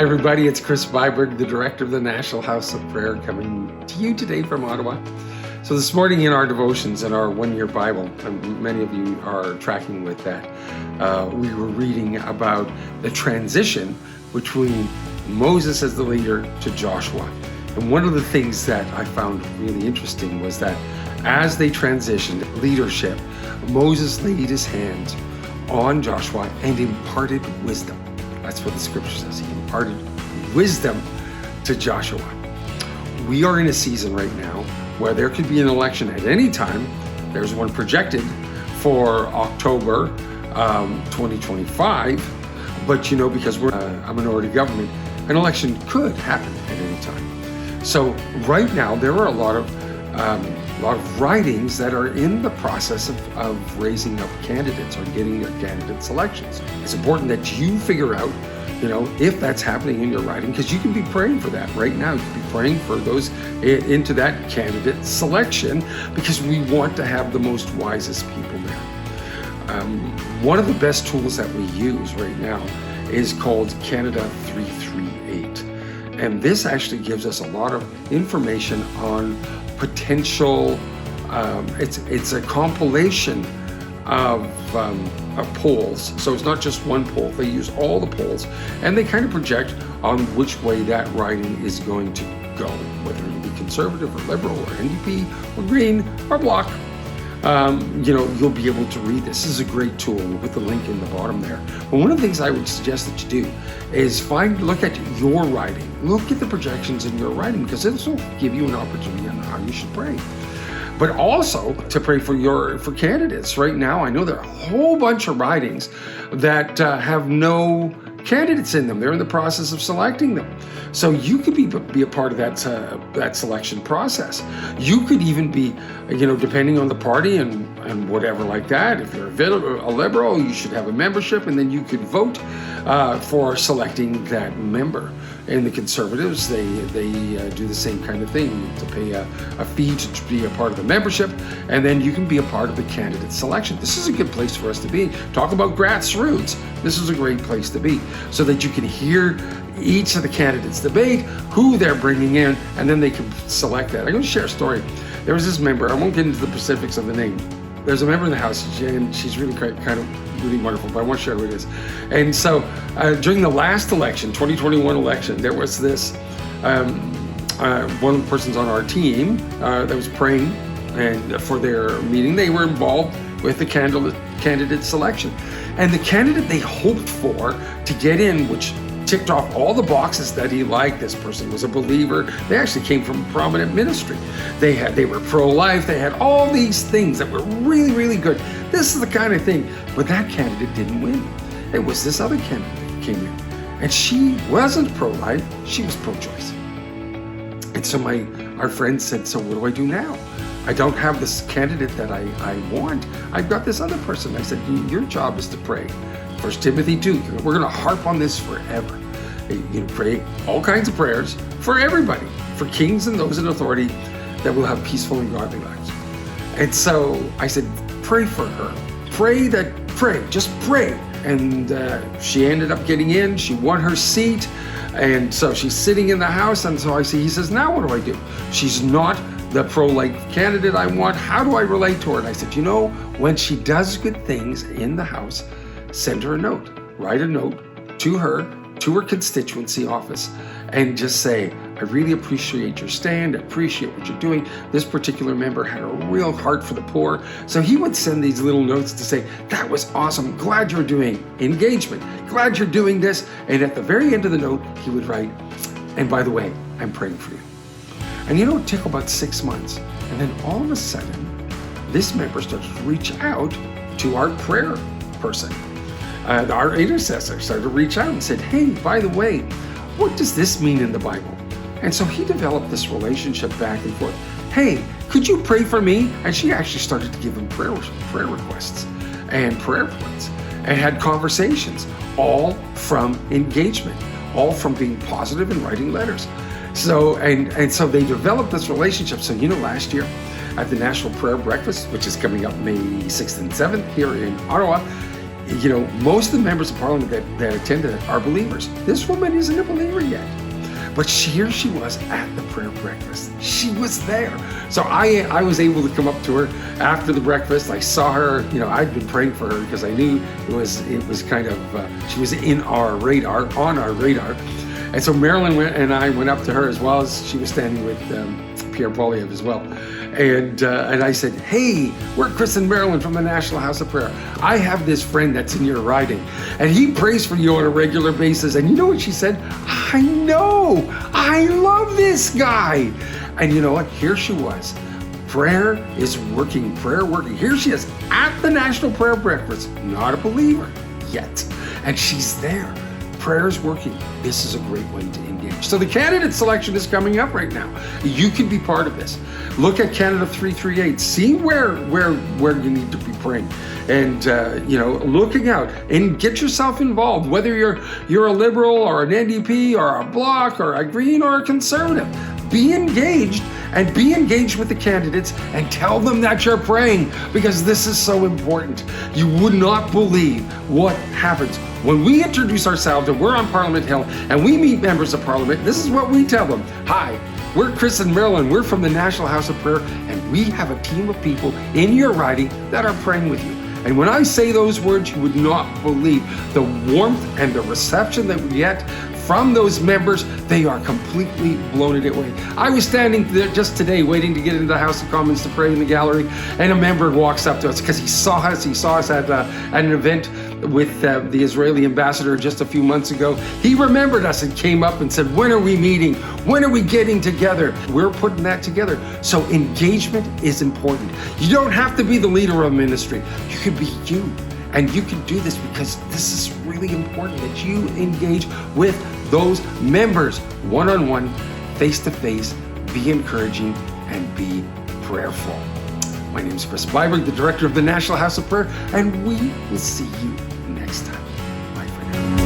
everybody. It's Chris Viberg, the director of the National House of Prayer, coming to you today from Ottawa. So this morning in our devotions in our one-year Bible, and many of you are tracking with that, we were reading about the transition between Moses as the leader to Joshua. And one of the things that I found really interesting was that as they transitioned leadership, Moses laid his hands on Joshua and imparted wisdom. That's what the scripture says. He imparted wisdom to Joshua. We are in a season right now where there could be an election at any time. There's one projected for October 2025. But because we're a minority government, an election could happen at any time. So right now, there are a lot of writings that are in the process of raising up candidates or getting their candidate selections. It's important that you figure out, if that's happening in your riding, because you can be praying for that right now. You can be praying for those into that candidate selection, because we want to have the most wisest people there. One of the best tools that we use right now is called Canada 338. And this actually gives us a lot of information on potential, it's a compilation of polls. So it's not just one poll. They use all the polls and they kind of project on which way that riding is going to go, whether it'll be Conservative or Liberal or NDP or Green or Bloc. You'll be able to read this. This is a great tool. We'll put the link in the bottom there. But one of the things I would suggest that you do is look at your writing. Look at the projections in your writing, because this will give you an opportunity on how you should pray. But also to pray for candidates. Right now, I know there are a whole bunch of writings that have no candidates in them. They're in the process of selecting them. So you could be a part of that selection process. You could even be, depending on the party and whatever like that. If you're a Liberal, you should have a membership, and then you could vote for selecting that member. And the Conservatives, they do the same kind of thing. You have to pay a fee to be a part of the membership, and then you can be a part of the candidate selection. This is a good place for us to be. Talk about grassroots. This is a great place to be, so that you can hear each of the candidates debate, who they're bringing in, and then they can select that. I'm going to share a story. There was this member, I won't get into the specifics of the name. There's a member in the House, and she's really kind of really wonderful, but I want to share who it is. And so during the last election, 2021 election, there was this, one of the persons on our team that was praying, and for their meeting, they were involved with the candidate selection. And the candidate they hoped for to get in, which ticked off all the boxes that he liked. This person was a believer. They actually came from a prominent ministry. They were pro-life. They had all these things that were really, really good. This is the kind of thing. But that candidate didn't win. It was this other candidate that came in. And she wasn't pro-life. She was pro-choice. And so our friend said, so what do I do now? I don't have this candidate that I want. I've got this other person. I said, your job is to pray. 1 Timothy 2, we're going to harp on this forever. You pray all kinds of prayers for everybody, for kings and those in authority, that will have peaceful and godly lives. And so I said, pray for her. Just pray. And she ended up getting in. She won her seat. And so she's sitting in the House. And so he says, now what do I do? She's not the pro-life candidate I want. How do I relate to her? And I said, when she does good things in the House, send her a note. Write a note to her constituency office, and just say, I really appreciate your stand. I appreciate what you're doing. This particular member had a real heart for the poor. So he would send these little notes to say, that was awesome. Glad you're doing engagement. Glad you're doing this. And at the very end of the note, he would write, and by the way, I'm praying for you. And it took about 6 months. And then all of a sudden, this member started to reach out to our prayer person. Our intercessor started to reach out and said, hey, by the way, what does this mean in the Bible? And so he developed this relationship back and forth. Hey, could you pray for me? And she actually started to give him prayer requests and prayer points, and had conversations, all from engagement, all from being positive and writing letters. So, and so they developed this relationship. So, last year at the National Prayer Breakfast, which is coming up May 6th and 7th here in Ottawa, most of the members of parliament that attended are believers. This woman isn't a believer yet. But here she was at the prayer breakfast. She was there. So I was able to come up to her after the breakfast. I saw her, I'd been praying for her because I knew it was kind of, she was on our radar. And so Marilyn and I went up to her, as well as she was standing with Pierre Poilievre as well. And I said, hey, we're Chris and Marilyn from the National House of Prayer. I have this friend that's in your riding, and he prays for you on a regular basis. And you know what she said? I know. I love this guy. And you know what? Here she was. Prayer is working. Prayer working. Here she is at the National Prayer Breakfast. Not a believer yet. And she's there. Prayer's working. This is a great way to engage. So the candidate selection is coming up right now. You can be part of this. Look at Canada 338. See where you need to be praying, and looking out and get yourself involved. Whether you're a Liberal or an NDP or a Bloc or a Green or a Conservative, be engaged. And be engaged with the candidates and tell them that you're praying, because this is so important. You would not believe what happens when we introduce ourselves and we're on Parliament Hill and we meet members of Parliament. This is what we tell them. Hi, we're Chris and Marilyn. We're from the National House of Prayer, and we have a team of people in your riding that are praying with you. And when I say those words, you would not believe the warmth and the reception that we get from those members. They are completely blown away. I was standing there just today waiting to get into the House of Commons to pray in the gallery, and a member walks up to us because he saw us at an event with the Israeli ambassador just a few months ago. He remembered us and came up and said, when are we meeting? When are we getting together? We're putting that together. So engagement is important. You don't have to be the leader of a ministry. You could be you. And you can do this because this is really important, that you engage with those members one-on-one, face-to-face, be encouraging, and be prayerful. My name is Chris Byberg, the director of the National House of Prayer, and we will see you next time. Bye for now.